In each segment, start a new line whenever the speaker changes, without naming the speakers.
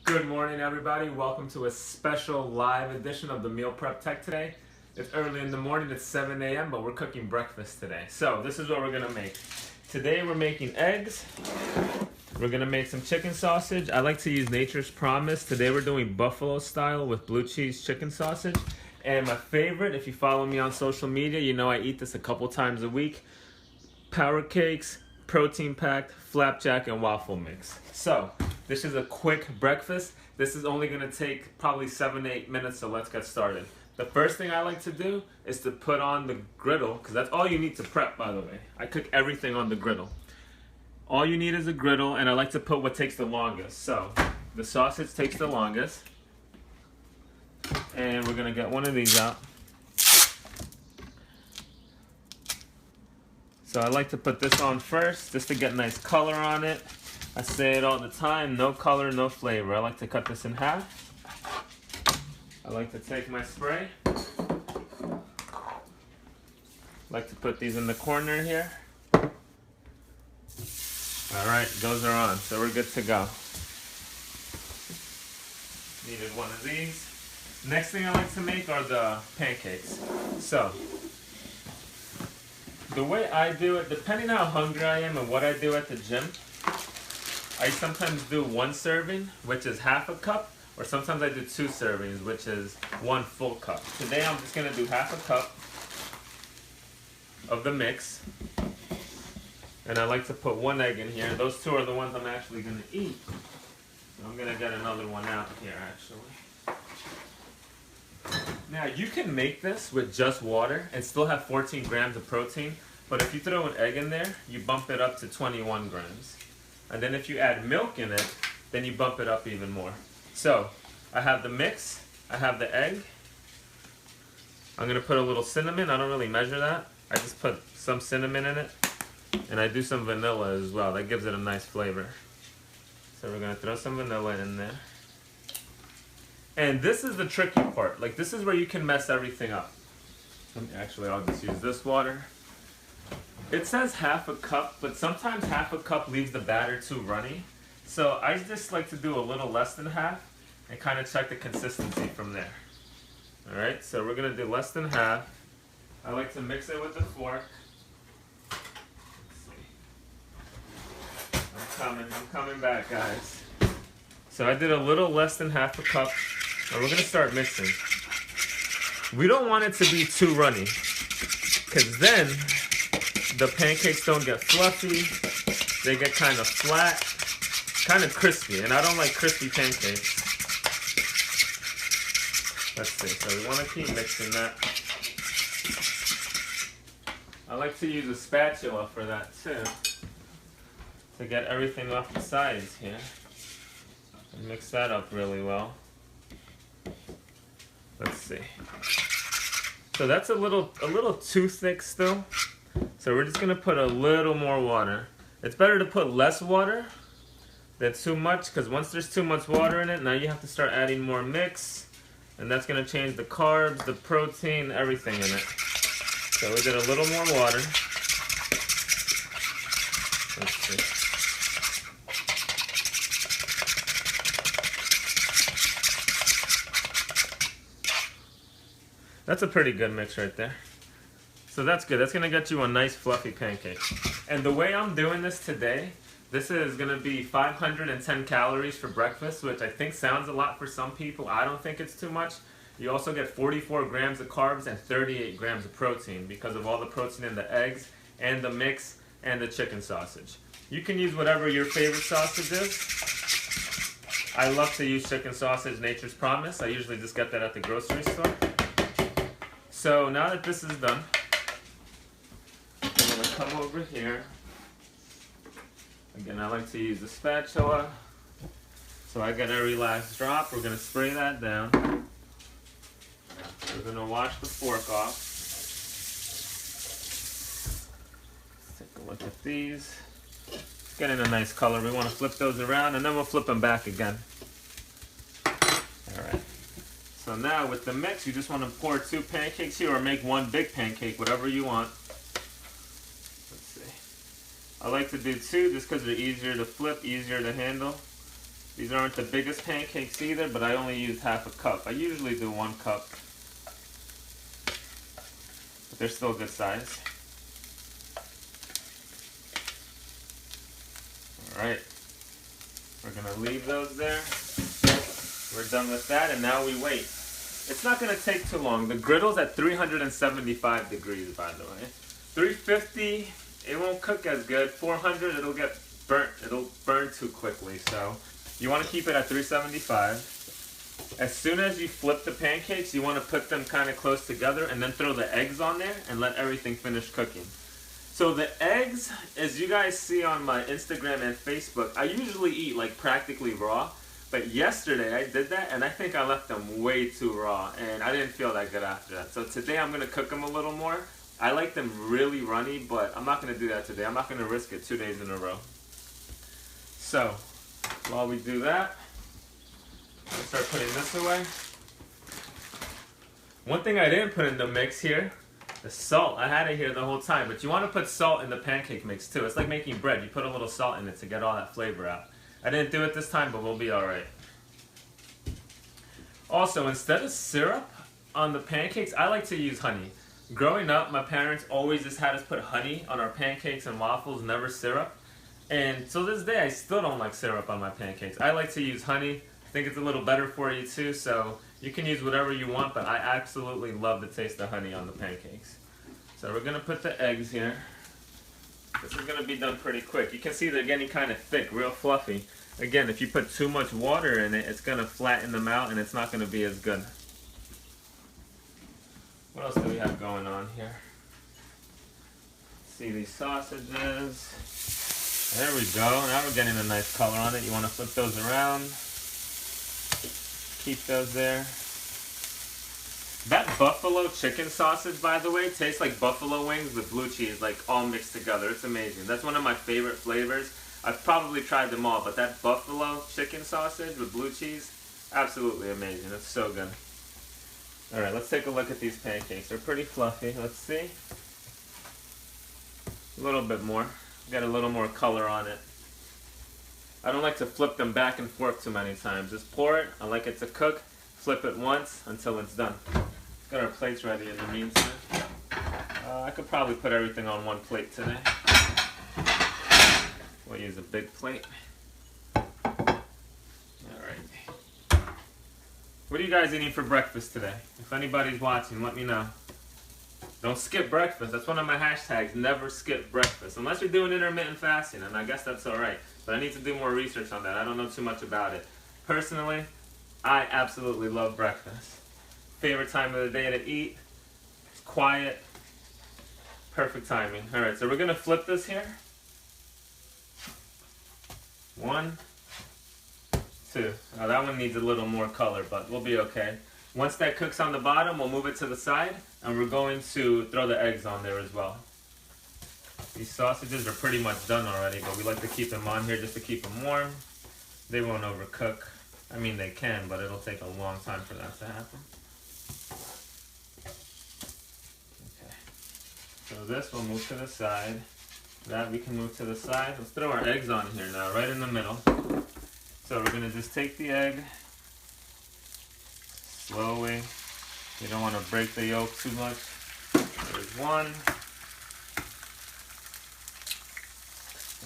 Good morning, everybody. Welcome to a special live edition of the Meal Prep Tech today. It's early in the morning, it's 7 a.m., but we're cooking breakfast today. So this is what we're gonna make. Today we're making eggs. We're gonna make some chicken sausage. I like to use Nature's Promise. Today we're doing buffalo style with blue cheese chicken sausage. And my favorite, if you follow me on social media, you know I eat this a couple times a week. Pancakes, protein packed, flapjack, and waffle mix. So this is a quick breakfast. This is only gonna take probably 7 to 8 minutes, so let's get started. The first thing I like to do is to put on the griddle, because that's all you need to prep, by the way. I cook everything on the griddle. All you need is a griddle, and I like to put what takes the longest. So the sausage takes the longest, and we're gonna get one of these out. So I like to put this on first, just to get nice color on it. I say it all the time, no color, no flavor. I like to cut this in half. I like to take my spray. I like to put these in the corner here. Alright, those are on, so we're good to go. Needed one of these. Next thing I like to make are the pancakes. So, the way I do it, depending on how hungry I am and what I do at the gym, I sometimes do one serving, which is half a cup, or sometimes I do two servings, which is one full cup. Today I'm just gonna do half a cup of the mix. And I like to put one egg in here. Those two are the ones I'm actually gonna eat. So I'm gonna get another one out here, actually. Now, you can make this with just water and still have 14 grams of protein, but if you throw an egg in there, you bump it up to 21 grams. And then if you add milk in it, then you bump it up even more. So, I have the mix, I have the egg. I'm gonna put a little cinnamon. I don't really measure that. I just put some cinnamon in it. And I do some vanilla as well. That gives it a nice flavor. So we're gonna throw some vanilla in there. And this is the tricky part. Like, this is where you can mess everything up. Actually, I'll just use this water. It says half a cup, but sometimes half a cup leaves the batter too runny. So I just like to do a little less than half and kind of check the consistency from there. Alright, so we're gonna do less than half. I like to mix it with a fork. I'm coming back, guys. So I did a little less than half a cup, and we're gonna start mixing. We don't want it to be too runny, because then the pancakes don't get fluffy, they get kind of flat, kind of crispy, and I don't like crispy pancakes. Let's see, so we want to keep mixing that. I like to use a spatula for that too, to get everything off the sides here. And mix that up really well. Let's see. So that's a little too thick still. So we're just gonna put a little more water. It's better to put less water than too much, because once there's too much water in it, now you have to start adding more mix, and that's gonna change the carbs, the protein, everything in it. So we did a little more water. Let's see. That's a pretty good mix right there. So that's good. That's gonna get you a nice fluffy pancake. And the way I'm doing this today, this is gonna be 510 calories for breakfast, which I think sounds a lot for some people. I don't think it's too much. You also get 44 grams of carbs and 38 grams of protein because of all the protein in the eggs and the mix and the chicken sausage. You can use whatever your favorite sausage is. I love to use chicken sausage, Nature's Promise. I usually just get that at the grocery store. So now that this is done, I'm going to come over here. Again, I like to use the spatula. So I get every last drop. We're going to spray that down. We're going to wash the fork off. Let's take a look at these. Getting a nice color. We want to flip those around, and then we'll flip them back again. Alright. So now with the mix, you just want to pour 2 pancakes here, or make one big pancake, whatever you want. Let's see. I like to do 2 just because they're easier to flip, easier to handle. These aren't the biggest pancakes either, but I only used half a cup. I usually do 1 cup, but they're still good size. All right, we're gonna leave those there. We're done with that, and now we wait. It's not gonna take too long. The griddle's at 375 degrees, by the way. 350, it won't cook as good. 400, it'll get burnt. It'll burn too quickly, so you want to keep it at 375. As soon as you flip the pancakes, you want to put them kind of close together and then throw the eggs on there and let everything finish cooking. So the eggs, as you guys see on my Instagram and Facebook, I usually eat like practically raw. But yesterday I did that and I think I left them way too raw and I didn't feel that good after that. So today I'm going to cook them a little more. I like them really runny, but I'm not going to do that today. I'm not going to risk it 2 days in a row. So while we do that, let's start putting this away. One thing I didn't put in the mix here, the salt. I had it here the whole time, but you want to put salt in the pancake mix too. It's like making bread. You put a little salt in it to get all that flavor out. I didn't do it this time, but we'll be alright. Also, instead of syrup on the pancakes, I like to use honey. Growing up, my parents always just had us put honey on our pancakes and waffles, never syrup. And to this day, I still don't like syrup on my pancakes. I like to use honey. I think it's a little better for you too, so you can use whatever you want, but I absolutely love the taste of honey on the pancakes. So we're going to put the eggs here. This is going to be done pretty quick. You can see they're getting kind of thick, real fluffy. Again, if you put too much water in it, it's going to flatten them out and it's not going to be as good. What else do we have going on here? See these sausages. There we go. Now we're getting a nice color on it. You want to flip those around. Keep those there. That buffalo chicken sausage, by the way, tastes like buffalo wings with blue cheese, like all mixed together. It's amazing. That's one of my favorite flavors. I've probably tried them all, but that buffalo chicken sausage with blue cheese, absolutely amazing. It's so good. All right, let's take a look at these pancakes. They're pretty fluffy. Let's see. A little bit more. Get a little more color on it. I don't like to flip them back and forth too many times. Just pour it. I like it to cook. Flip it once until it's done. Got our plates ready in the meantime. I could probably put everything on one plate today. We'll use a big plate. Alright. What are you guys eating for breakfast today? If anybody's watching, let me know. Don't skip breakfast. That's one of my hashtags. Never skip breakfast. Unless you're doing intermittent fasting, and I guess that's alright. But I need to do more research on that. I don't know too much about it. Personally, I absolutely love breakfast. Favorite time of the day to eat. It's quiet. Perfect timing. Alright, so we're going to flip this here. 1, 2. Now that one needs a little more color, but we'll be okay. Once that cooks on the bottom, we'll move it to the side, and we're going to throw the eggs on there as well. These sausages are pretty much done already, but we like to keep them on here just to keep them warm. They won't overcook. I mean, they can, but it'll take a long time for that to happen. Okay. So this will move to the side. That we can move to the side. Let's throw our eggs on here now, right in the middle. So we're going to just take the egg slowly. You don't want to break the yolk too much. There's 1.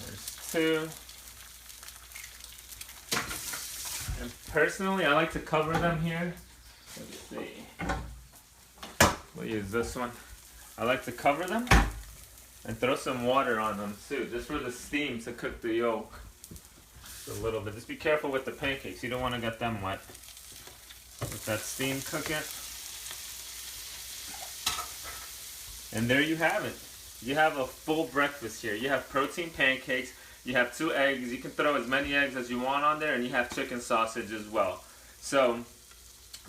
There's 2. And personally, I like to cover them here. Let's see. We'll use this one. I like to cover them and throw some water on them too, just for the steam to cook the yolk. Just a little bit. Just be careful with the pancakes. You don't want to get them wet. Let that steam cook it. And there you have it. You have a full breakfast here. You have protein pancakes. You have 2 eggs. You can throw as many eggs as you want on there, and you have chicken sausage as well. So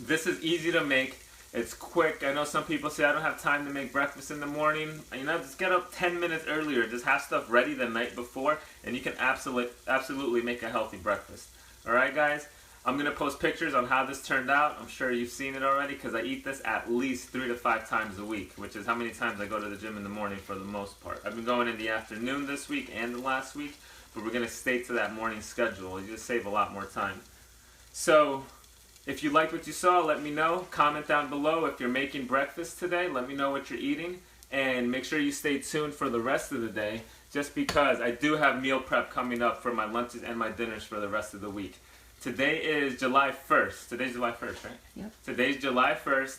this is easy to make. It's quick. I know some people say I don't have time to make breakfast in the morning. You know, just get up 10 minutes earlier. Just have stuff ready the night before, and you can absolutely make a healthy breakfast. All right, guys? I'm going to post pictures on how this turned out. I'm sure you've seen it already because I eat this at least 3 to 5 times a week, which is how many times I go to the gym in the morning for the most part. I've been going in the afternoon this week and the last week, but we're going to stay to that morning schedule. You just save a lot more time. So if you liked what you saw, let me know. Comment down below if you're making breakfast today. Let me know what you're eating. And make sure you stay tuned for the rest of the day, just because I do have meal prep coming up for my lunches and my dinners for the rest of the week. Today is July 1st. Today's July 1st, right?
Yep.
Today's July 1st.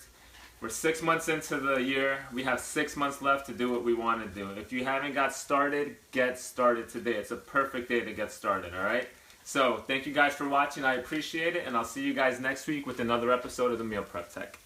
We're 6 months into the year. We have 6 months left to do what we want to do. If you haven't got started, get started today. It's a perfect day to get started, all right? So thank you guys for watching. I appreciate it, and I'll see you guys next week with another episode of the Meal Prep Tech.